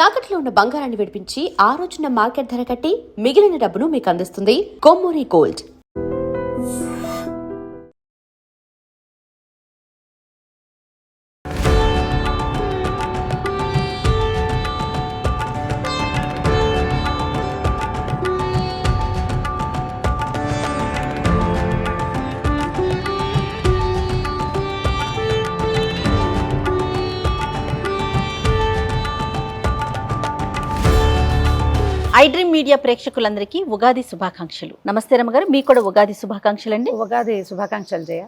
తాకట్లో ఉన్న బంగారాన్ని విడిపించి ఆ రోజున మార్కెట్ ధర కట్టి మిగిలిన డబ్బును మీకు అందిస్తుంది Kommuri gold. I dream media ప్రేక్షకులందరికీ ఉగాది శుభాకాంక్షలు. నమస్తే రమ్మగారు, మీకు కూడా ఉగాది శుభాకాంక్షలు అండి. ఉగాది శుభాకాంక్షలు జయ.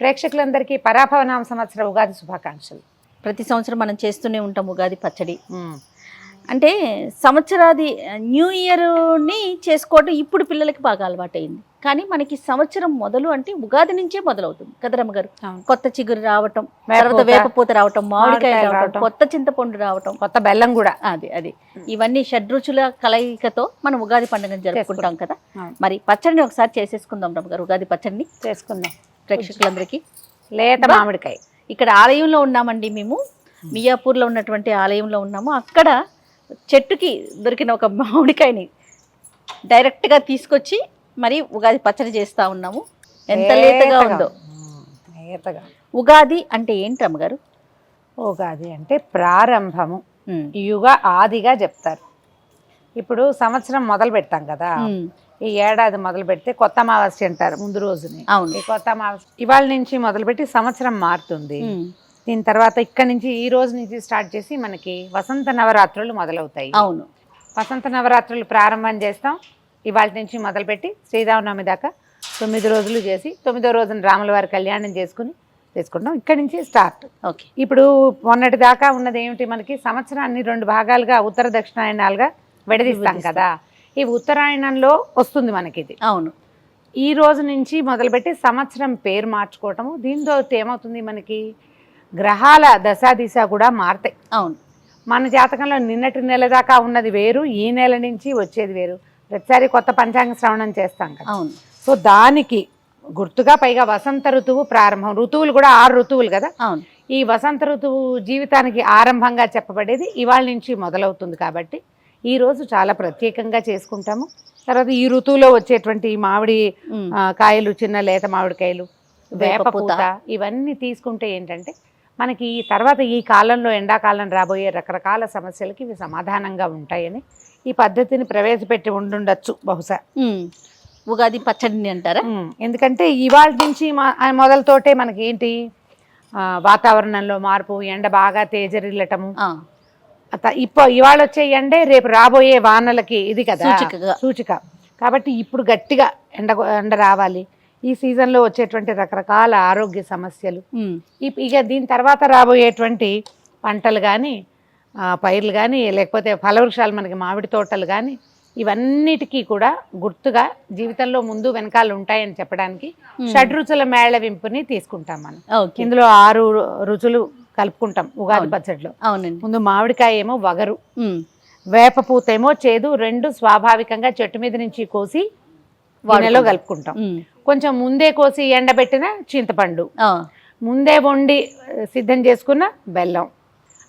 ప్రేక్షకులందరికీ పరాభవనామ సంవత్సర ఉగాది శుభాకాంక్షలు. ప్రతి సంవత్సరం మనం చేస్తూనే ఉంటాం ఉగాది పచ్చడి. అంటే సంవత్సరాది న్యూ ఇయర్ని చేసుకోవడం ఇప్పుడు పిల్లలకి బాగా అలవాటైంది. కానీ మనకి సంవత్సరం మొదలు అంటే ఉగాది నుంచే మొదలవుతుంది కదా రమ్మగారు. కొత్త చిగురు రావటం, తర్వాత వేపపూత రావటం, మామిడికాయ రావటం, కొత్త చింతపండు రావటం, కొత్త బెల్లం కూడా, అది ఇవన్నీ షడ్రుచుల కలయికతో మనం ఉగాది పండుగను జరుపుకుంటాం కదా. మరి పచ్చడిని ఒకసారి చేసేసుకుందాం రమ్మగారు. ఉగాది పచ్చడిని చేసుకుందాం ప్రేక్షకులందరికీ. లేత మామిడికాయ. ఇక్కడ ఆలయంలో ఉన్నామండి, మేము మియాపూర్లో ఉన్నటువంటి ఆలయంలో ఉన్నాము. అక్కడ చెట్టుకి దొరికిన ఒక మామిడికాయని డైరెక్ట్గా తీసుకొచ్చి మరి ఉగాది పచ్చడి చేస్తూ ఉన్నాము. ఎంత లేతగా ఉందో. ఉగాది అంటే ఏంటి అమ్మగారు? ఉగాది అంటే ప్రారంభము, యుగ ఆదిగా చెప్తారు. ఇప్పుడు సంవత్సరం మొదలు పెడతాం కదా, ఈ ఏడాది మొదలు పెడితే కొత్త అమావాస్య అంటారు ముందు రోజుని. ఈ కొత్త అమావాస్య ఇవాళ నుంచి మొదలుపెట్టి సంవత్సరం మారుతుంది. దీని తర్వాత ఇక్కడ నుంచి ఈ రోజు నుంచి స్టార్ట్ చేసి మనకి వసంత నవరాత్రులు మొదలవుతాయి. అవును, వసంత నవరాత్రులు ప్రారంభం చేస్తాం. ఇవాళ నుంచి మొదలుపెట్టి శ్రీరామనవమి దాకా 9 రోజులు చేసి 9వ రోజున రాముల వారి కళ్యాణం చేసుకుంటాం. ఇక్కడి నుంచి స్టార్ట్. ఓకే. ఇప్పుడు మొన్నటి దాకా ఉన్నది ఏమిటి, మనకి సంవత్సరాన్ని 2 భాగాలుగా ఉత్తర దక్షిణాయనాలుగా విడదీస్తాం కదా. ఈ ఉత్తరాయణంలో వస్తుంది మనకి ఇది. అవును. ఈ రోజు నుంచి మొదలుపెట్టి సంవత్సరం పేరు మార్చుకోవటము. దీంతో ఏమవుతుంది, మనకి గ్రహాల దశాదిశ కూడా మారుతాయి. అవును. మన జాతకంలో నిన్నటి నెల దాకా ఉన్నది వేరు, ఈ నెల నుంచి వచ్చేది వేరు. ప్రతిసారి కొత్త పంచాంగ శ్రవణం చేస్తాం కదా. అవును. సో దానికి గుర్తుగా పైగా వసంత ఋతువు ప్రారంభం. ఋతువులు కూడా 6 ఋతువులు కదా. అవును. ఈ వసంత ఋతువు జీవితానికి ఆరంభంగా చెప్పబడేది ఇవాళ నుంచి మొదలవుతుంది. కాబట్టి ఈ రోజు చాలా ప్రత్యేకంగా చేసుకుంటాము. తర్వాత ఈ ఋతువులో వచ్చేటువంటి మామిడి కాయలు, చిన్న లేత మామిడికాయలు, వేపపూత, ఇవన్నీ తీసుకుంటే ఏంటంటే మనకి ఈ తర్వాత ఈ కాలంలో ఎండాకాలం రాబోయే రకరకాల సమస్యలకి ఇవి సమాధానంగా ఉంటాయని ఈ పద్ధతిని ప్రవేశపెట్టి ఉండుండొచ్చు బహుశా. ఉగాది పచ్చడిని అంటారా? ఎందుకంటే ఇవాళ నుంచి మొదలతోటే మనకి ఏంటి, వాతావరణంలో మార్పు, ఎండ బాగా తేజరిల్లటము. ఇవాళ వచ్చే ఎండే రేపు రాబోయే వానలకి ఇది కదా సూచిక. కాబట్టి ఇప్పుడు గట్టిగా ఎండ రావాలి. ఈ సీజన్లో వచ్చేటువంటి రకరకాల ఆరోగ్య సమస్యలు, ఇక దీని తర్వాత రాబోయేటువంటి పంటలు కానీ, పైర్లు కానీ, లేకపోతే ఫలవృక్షాలు, మనకి మామిడి తోటలు కానీ, ఇవన్నిటికీ కూడా గుర్తుగా జీవితంలో ముందు వెనకాల ఉంటాయని చెప్పడానికి షడ్రుచుల మేళవింపుని తీసుకుంటాం మనం. ఇందులో 6 రుచులు కలుపుకుంటాం ఉగాది పచ్చడిలో. అవునండి. ముందు మామిడికాయ ఏమో వగరు, వేపపూత ఏమో చేదు. 2 స్వాభావికంగా చెట్టు మీద నుంచి కోసి గిన్నెలో కలుపుకుంటాం. కొంచెం ముందే కోసి ఎండబెట్టిన చింతపండు, ముందే వండి సిద్ధం చేసుకున్న బెల్లం.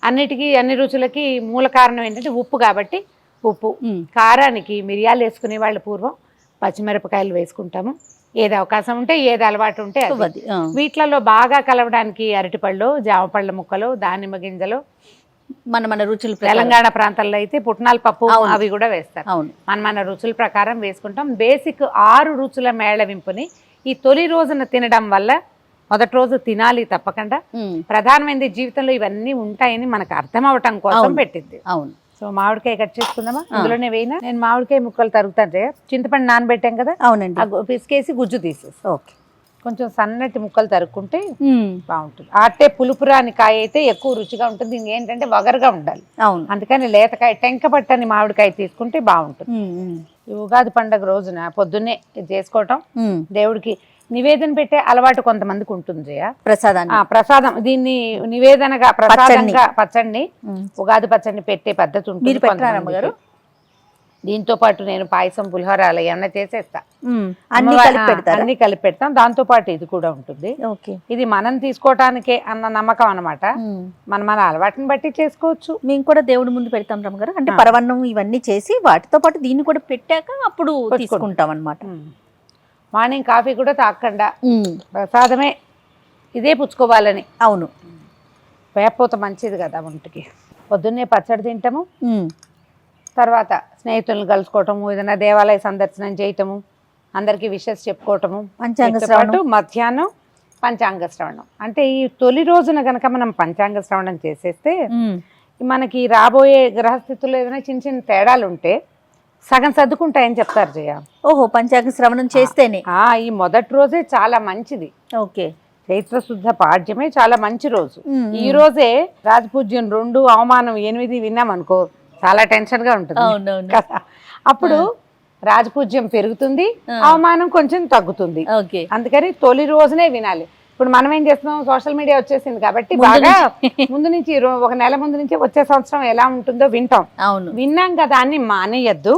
అన్ని రుచులకి మూల కారణం ఏంటంటే ఉప్పు. కాబట్టి ఉప్పు, కారానికి మిరియాలు వేసుకునే వాళ్ళు పూర్వం పచ్చిమిరపకాయలు వేసుకుంటాము. ఏది అవకాశం ఉంటే, ఏది అలవాటు ఉంటే అది. వీటిలలో బాగా కలవడానికి అరటిపళ్ళు, జామపళ్ళ ముక్కలు, దానిమ్మ గింజలు, మన రుచులు. తెలంగాణ ప్రాంతాల్లో అయితే పుట్నాల పప్పు అవి కూడా వేస్తారు. మన రుచుల ప్రకారం వేసుకుంటాం. బేసిక్ 6 రుచుల మేళవింపుని ఈ తొలి రోజున తినడం వల్ల, మొదటి రోజు తినాలి తప్పకుండా, ప్రధానమైనది జీవితంలో ఇవన్నీ ఉంటాయని మనకు అర్థం అవటం కోసం పెట్టింది. అవును. సో మామిడికాయ కట్ చేసుకుందామా? అందులోనే వేయినా నేను మామిడికాయ ముక్కలు తరుగుతాను. చింతపండు నానబెట్టాం కదా. అవునండి. పిసికేసి గుజ్జు తీసేసి ఓకే, కొంచెం సన్నటి ముక్కలు తరుక్కుంటే బాగుంటుంది. అట్టే పులుపురాని కాయ అయితే ఎక్కువ రుచిగా ఉంటుంది. దీనికి ఏంటంటే వగరుగా ఉండాలి. అవును. అందుకని లేతకాయ, టెంక పట్టని మామిడికాయ తీసుకుంటే బాగుంటుంది. ఈ ఉగాది పండుగ రోజున పొద్దున్నే చేసుకోవటం, దేవుడికి నివేదన పెట్టే అలవాటు కొంతమందికి ఉంటుంది జయ. ప్రసాదం దీన్ని నివేదనగా ప్రసాదంగా పచ్చడిని, ఉగాది పచ్చడిని పెట్టే పద్ధతి ఉంటుంది. దీంతో పాటు నేను పాయసం పులిహోర అలా ఏమన్నా చేసేస్తా. అన్ని కలిపి పెడతారా? అన్ని కలిపి పెడతాం. దాంతో పాటు ఇది కూడా ఉంటుంది. ఓకే. ఇది మనం తీసుకోవటానికే అన్న నమ్మకం అన్నమాట. మన అలవాటుని బట్టి చేసుకోవచ్చు. మేము కూడా దేవుడి ముందు పెడతాం రమ్మగారు. అంటే పరవన్నం ఇవన్నీ చేసి వాటితో పాటు దీన్ని కూడా పెట్టాక అప్పుడు తీసుకుంటాం అన్నమాట. మార్నింగ్ కాఫీ కూడా తాగకుండా ప్రసాదమే ఇదే పుచ్చుకోవాలని. అవును, వేపూత మంచిది కదా ఒంటికి. పొద్దున్నే పచ్చడి తింటాము, తర్వాత స్నేహితులను కలుసుకోవటము, ఏదైనా దేవాలయ సందర్శనం చేయటము, అందరికీ విషెస్ చెప్పుకోవటము, పంచాంగ శ్రవణం, మధ్యాహ్నం పంచాంగ శ్రవణం. అంటే ఈ తొలి రోజున గనక మనం పంచాంగ శ్రవణం చేసేస్తే మనకి రాబోయే గ్రహస్థితుల్లో ఏదైనా చిన్న చిన్న తేడాలు ఉంటే సగం సర్దుకుంటాయని చెప్తారు జయ. ఓహో, పంచాంగ శ్రవణం చేస్తేనే. ఈ మొదటి రోజే చాలా మంచిది. ఓకే. చైత్ర శుద్ధ పాడ్యమే చాలా మంచి రోజు. ఈ రోజే రాజపూజ్యం 2 అవమానం 8 విన్నాం అనుకో, చాలా టెన్షన్ గా ఉంటుంది కదా. అప్పుడు రాజపూజ్యం పెరుగుతుంది, అవమానం కొంచెం తగ్గుతుంది. అందుకని తొలి రోజునే వినాలి. ఇప్పుడు మనం ఏం చేస్తున్నాం, సోషల్ మీడియా వచ్చేసింది కాబట్టి బాగా ముందు నుంచి ఒక నెల ముందు నుంచి వచ్చే సంవత్సరం ఎలా ఉంటుందో వింటాం. విన్నాం కదా అని మానేయద్దు.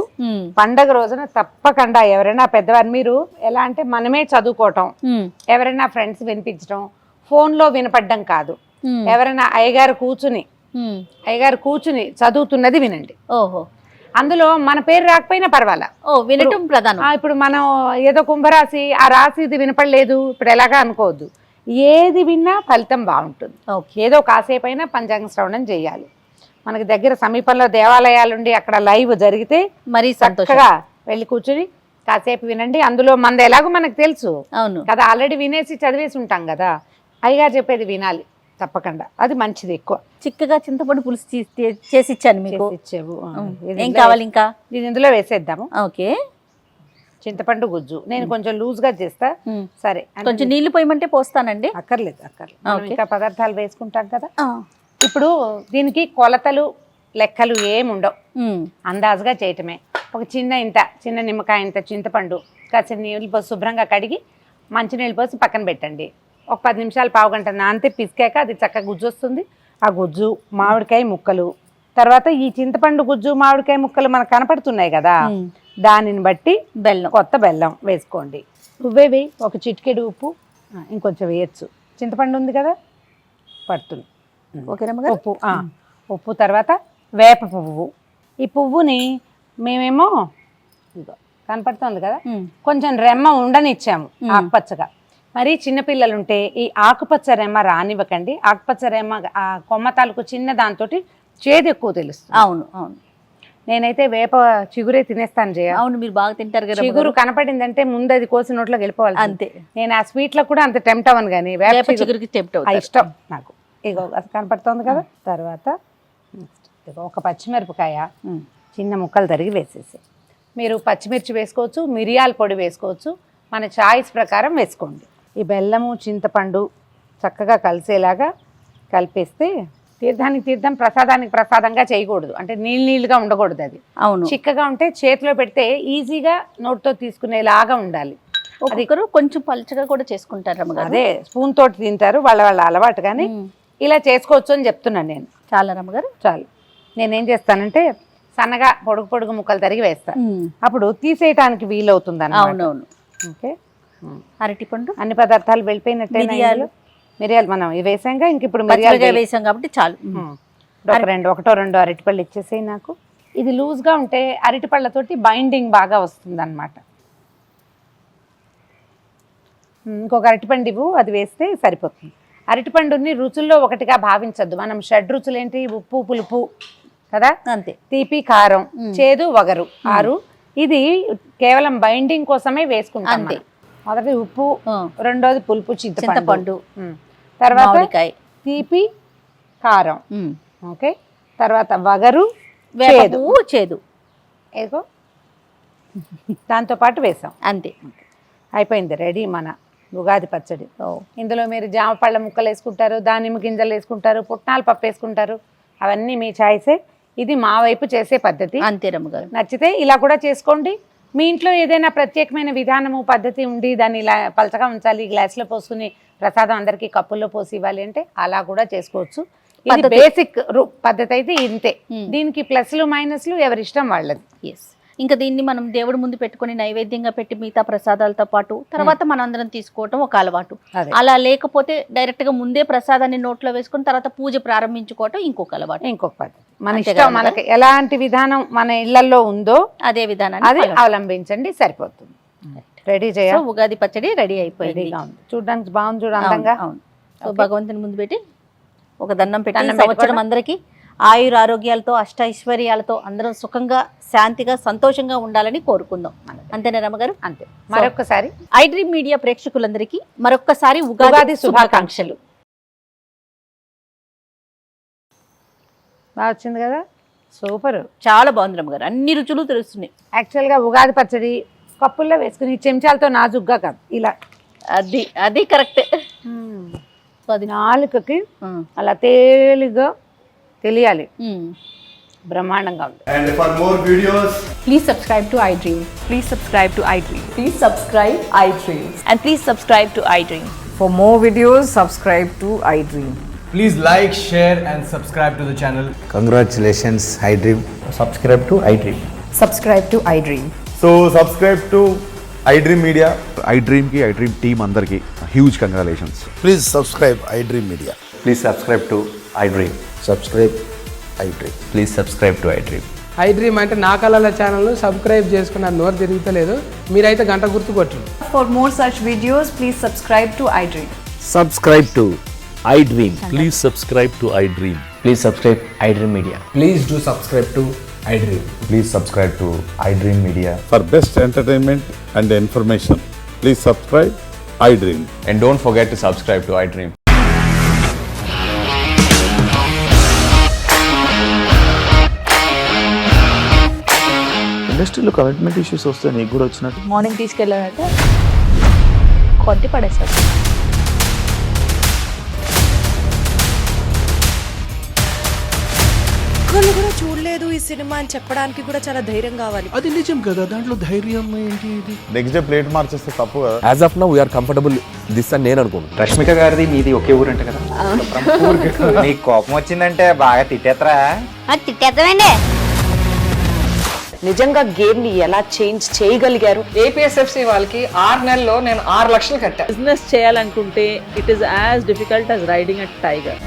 పండగ రోజున తప్పకుండా ఎవరైనా పెద్దవారు, మీరు ఎలా అంటే మనమే చదువుకోవటం, ఎవరైనా ఫ్రెండ్స్ వినిపించడం, ఫోన్ లో వినపడ్డం కాదు. ఎవరైనా అయ్యగారు కూర్చుని చదువుతున్నది వినండి. ఓహో, అందులో మన పేరు రాకపోయినా పర్వాలా, వినటం ప్రధానం. ఇప్పుడు మనం ఏదో కుంభరాశి, ఆ రాశి ఇది వినపడలేదు ఇప్పుడు ఎలాగా అనుకోవద్దు. ఏది విన్నా ఫలితం బాగుంటుంది. ఏదో కాసేపు అయినా పంచాంగ శ్రవణం చేయాలి. మనకి దగ్గర సమీపంలో దేవాలయాలుండి అక్కడ లైవ్ జరిగితే మరీ చక్కగా వెళ్ళి కూర్చుని కాసేపు వినండి. అందులో మనది ఎలాగో మనకు తెలుసు కదా, ఆల్రెడీ వినేసి చదివేసి ఉంటాం కదా. అయ్యగారు చెప్పేది వినాలి తప్పకుండా, అది మంచిది. ఎక్కువ చిక్కగా చింతపండు పులుసు చేసి ఇచ్చాను మీకు. ఇచ్చావు. ఏం కావాలి ఇంకా? ఇది ఇందులో వేసేద్దాము. ఓకే. చింతపండు గుజ్జు నేను కొంచెం లూజ్ గా చేస్తా. సరే, కొంచెం నీళ్లు పోయమంటే పోస్తానండి. అక్కర్లేదు. ఇంకా పదార్థాలు వేసుకుంటాం కదా. ఇప్పుడు దీనికి కొలతలు లెక్కలు ఏముండవు, అందాజుగా చేయటమే. ఒక చిన్న నిమ్మకాయ ఇంత చింతపండు కాసిన నీళ్ళు పోసి శుభ్రంగా కడిగి మంచినీళ్ళు పోసి పక్కన పెట్టండి. ఒక 10 నిమిషాలు పావుగంట నానితే పిసికాక అది చక్కగా గుజ్జు వస్తుంది. ఆ గుజ్జు, మామిడికాయ ముక్కలు, తర్వాత ఈ చింతపండు గుజ్జు మామిడికాయ ముక్కలు మనకు కనపడుతున్నాయి కదా, దానిని బట్టి కొత్త బెల్లం వేసుకోండి. ఉవ్వేవి ఒక చిటికెడు ఉప్పు, ఇంకొంచెం వేయచ్చు. చింతపండు ఉంది కదా పడుతుంది. ఉప్పు తర్వాత వేప పువ్వు. ఈ పువ్వుని మేమేమో కనపడుతుంది కదా, కొంచెం రెమ్మ ఉండనిచ్చాము ఆకుపచ్చగా. మరి చిన్నపిల్లలు ఉంటే ఈ ఆకుపచ్చ రెమ్మ రానివ్వకండి. ఆకుపచ్చ రెమ్మ ఆ కొమ్మ తాలూకు చిన్న దాంతో చేదు ఎక్కువ తెలుస్తుంది. అవును. నేనైతే వేప చిగురే తినేస్తాను జయ. అవును, మీరు బాగా తింటారు కదా. చిగురు కనపడిందంటే ముందు అది కోసి నోట్లోకి వెళ్ళిపోవాలి అంతే. నేను ఆ స్వీట్ లో కూడా అంత టెంప్ట్ అవ్వను, కానీ వేప చిగురికి ఇష్టం నాకు. ఇగో అది కనపడుతోంది కదా. తర్వాత ఒక పచ్చిమిరపకాయ చిన్న ముక్కలు తరిగి వేసేసి, మీరు పచ్చిమిర్చి వేసుకోవచ్చు, మిరియాల పొడి వేసుకోవచ్చు, మన చాయిస్ ప్రకారం వేసుకోండి. ఈ బెల్లము చింతపండు చక్కగా కలిసేలాగా కలిపేస్తే, తీర్థానికి తీర్థం ప్రసాదానికి ప్రసాదంగా చేయకూడదు. అంటే నీళ్ళుగా ఉండకూడదు. అది చిక్కగా ఉంటే చేతిలో పెడితే ఈజీగా నోటితో తీసుకునేలాగా ఉండాలి. ఒకరు కొంచెం పలుచగా కూడా చేసుకుంటారు. అదే స్పూన్ తోటి తింటారు, వాళ్ళ అలవాటు. కానీ ఇలా చేసుకోవచ్చు అని చెప్తున్నాను నేను. చాలా రమ్మగారు, చాలు. నేనేం చేస్తానంటే సన్నగా పొడుగు ముక్కలు తరిగి వేస్తాను. అప్పుడు తీసేయటానికి వీలవుతుంది అన్నమాట. అవునవును. ఓకే. అరటిపండు, అన్ని పదార్థాలు వెళ్ళిపోయినట్టే. మిరియాలు మనం ఇవి వేసాంగా, ఇంక ఇప్పుడు మిరియాలు వేసాం కాబట్టి చాలు. ఒకటో రెండో అరటిపళ్ళు ఇచ్చేసేయి నాకు. ఇది లూజ్గా ఉంటే అరటిపళ్ళతోటి బైండింగ్ బాగా వస్తుంది అన్నమాట. ఇంకొక అరటిపండు ఇవ్వు, అది వేస్తే సరిపోతుంది. అరటిపండుని రుచుల్లో ఒకటిగా భావించద్దు. మనం 6 రుచులు ఏంటి? ఉప్పు, పులుపు కదా, అంతే. తీపి, కారం, చేదు, వగరు, 6. ఇది కేవలం బైండింగ్ కోసమే వేసుకుంటాం. మొదటి ఉప్పు, రెండోది పులుపు చింతపండు, తర్వాత తీపి, కారం, ఓకే, తర్వాత వగరు, చేదు ఏదో దాంతో పాటు వేసాం. అంతే, అయిపోయింది. రెడీ మన ఉగాది పచ్చడి. ఇందులో మీరు జామ పళ్ళ ముక్కలు వేసుకుంటారు, దానిమ్మ గింజలు వేసుకుంటారు, పుట్నాల పప్పు వేసుకుంటారు, అవన్నీ మీ చాయిసే. ఇది మా వైపు చేసే పద్ధతి. అంతే రమ్మగారు. నచ్చితే ఇలా కూడా చేసుకోండి. మీ ఇంట్లో ఏదైనా ప్రత్యేకమైన విధానము పద్ధతి ఉండి దాన్ని ఇలా పలచగా ఉంచాలి, గ్లాసులో పోసుకుని ప్రసాదం అందరికీ కప్పుల్లో పోసి ఇవ్వాలి అంటే అలా కూడా చేసుకోవచ్చు. ఇది బేసిక్ పద్ధతి అయితే ఇంతే. దీనికి ప్లస్లు మైనస్లు ఎవరి ఇష్టం వాళ్ళది. ఇంకా దీన్ని మనం దేవుడి ముందు పెట్టుకొని నైవేద్యంగా పెట్టి మిగతా ప్రసాదాలతో పాటు తర్వాత మనందరం తీసుకోవటం ఒక అలవాటు. అదే. అలా లేకపోతే డైరెక్ట్ గా ముందే ప్రసాదాన్ని నోట్లో వేసుకుని తర్వాత పూజ ప్రారంభించుకోవటం ఇంకొక అలవాటు. ఇంకొక పద్ధతి మన ఇష్టం, మనకి ఎలాంటి విధానం మన ఇళ్లలో ఉందో అదే విధానాన్ని అది అవలంబించండి, సరిపోతుంది. రెడీ సో చేయాలి. ఉగాది పచ్చడి రెడీ అయిపోయింది. రెడీగా ఉంది, చూడడానికి బాగుంది, చూడు అందంగా. అవును. సో భగవంతుని ముందు పెట్టి ఒక దండం పెట్టి దండం సంవత్సరం పెట్టుకోవడం. అందరికీ ఆయుర ఆరోగ్యాలతో అష్టైశ్వర్యాలతో అందరం సుఖంగా శాంతిగా సంతోషంగా ఉండాలని కోరుకుందాం. అంతేనా రమ్మగారు? అంతే. మరొకసారి ఐ డ్రీమ్ మీడియా ప్రేక్షకులందరికీ మరొక్కసారి ఉగాది ఉగాది శుభాకాంక్షలు. బాగా వచ్చింది కదా, సూపర్. చాలా బాగుంది రమ్మగారు, అన్ని రుచులు తెలుస్తున్నాయి. యాక్చువల్గా ఉగాది పచ్చడి కప్పుల్లో వేసుకుని చెంచాలతో నాజుగ్గా కాదు, ఇలా అది అది కరెక్ట్. అది నాలుకకి అలా తేలిగా తెలియాలి, బ్రహ్మాండంగా ఉంది. And for more videos, Please subscribe to iDream. Please subscribe to iDream. Please subscribe iDream. And please subscribe to iDream. For more videos, subscribe to iDream. please like, share and subscribe to the channel. Congratulations, iDream. Subscribe to iDream. Subscribe to iDream. So subscribe to iDream Media. iDream ki iDream team andarki huge congratulations. Please subscribe iDream Media. Please subscribe to iDream. Subscribe iDream. Please subscribe to iDream. iDream అంటే నా కళల ఛానల్ను subscribe చేసుకున్న నోరు తిరుగుతలేదు, మీరైతే గంట గుర్తు కొట్టండి. For more such videos, please subscribe to iDream. Subscribe to iDream. Please subscribe to iDream. Please subscribe iDream Media. Please do subscribe to iDream. Please subscribe to iDream Media. For best entertainment and information, please subscribe iDream. And don't forget to subscribe to iDream. ఇండస్ట్రీలో commitment issues వస్తే నీకు కూడా వచ్చినట్టు morning తీసుకెళ్ళాలంటే కొద్ది పడేస్తారు. ఒక్కళ్ళు కూడా చూడలేదు ఈ సినిమా అని చెప్పడానికి కూడా చాలా ధైర్యం కావాలి. అది నిజం కదా, దాంట్లో ధైర్యం ఏంటి? ఇది నెక్స్ట్ డే ప్లేట్ మార్చేస్తే తప్పు కదా. As of now we are comfortable this అని నేను అనుకుంటున్నాను. రష్మిక గారిది మీది ఒకే ఊరంట కదా? నీకు కోపం వచ్చిందంటే బాగా తిట్టేత్తరా? తిట్టేద్దామండి. నిజంగా గేమ్ ని ఎలా చేంజ్ చేయగలిగారు? ఏపీఎస్ఎఫ్సి వాళ్ళకి 6 నెలల్లో నేను 6 లక్షలు కట్టా. బిజినెస్ చేయాలనుకుంటే it is as difficult as riding a tiger.